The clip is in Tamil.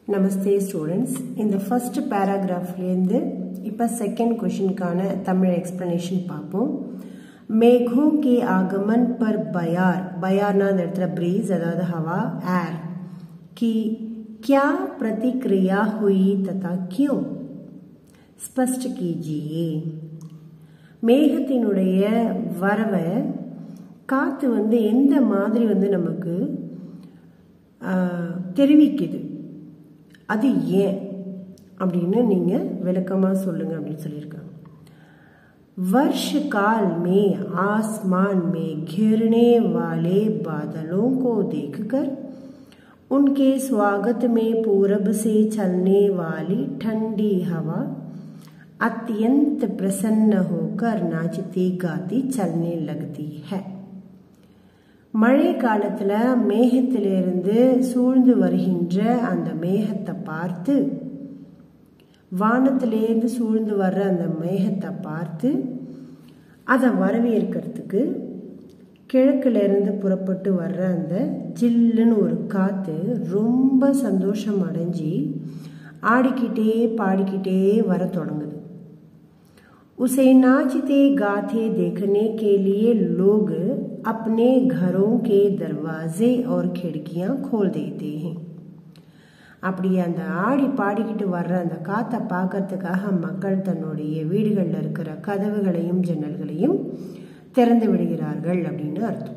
Namaste students. In the first paragraph लेंदे इप्पा second question काना तमिल explanation पापों मेघों के आगमन पर बयार ना दर्तरा breeze अदाद हवा air की क्या प्रतिक्रिया हुई तथा क्यों स्पष्ट कीजिए மேகத்தினுடைய வரவை காத்து வந்து எந்த மாதிரி வந்து நமக்கு தெரிவிக்குது அது ஏன் அப்படினு நீங்க விளக்கமா சொல்லுங்க அப்படி சொல்லிருக்காங்க वर्ष काल में आसमान में घिरने वाले बादलों को देखकर उनके स्वागत में पूरब से चलने वाली ठंडी हवा अत्यंत प्रसन्न होकर नाचती गाती चलने लगती है மழை காலத்துல மேகத்திலிருந்து சூழ்ந்து வருகின்ற அந்த மேகத்தை பார்த்து வானத்திலிருந்து சூழ்ந்து வர்ற அந்த மேகத்தை பார்த்து அதை வரவேற்கிறதுக்கு கிழக்குல இருந்து புறப்பட்டு வர்ற அந்த ஜில்லுன்னு ஒரு காத்து ரொம்ப சந்தோஷம் அடைஞ்சி ஆடிக்கிட்டே பாடிக்கிட்டே வர தொடங்குது उसे नाचते गाते देखने के लिए लोग अपने घरों के दरवाजे और खिड़कियां खोल देते हैं அப்படியே அந்த ஆடி பாடிக்கிட்டு வர்ற அந்த காத்தை பார்க்கறதுக்காக மக்கள் தன்னுடைய வீடுகளில் இருக்கிற கதவுகளையும் ஜன்னல்களையும் திறந்து விடுகிறார்கள் அப்படின்னு அர்த்தம்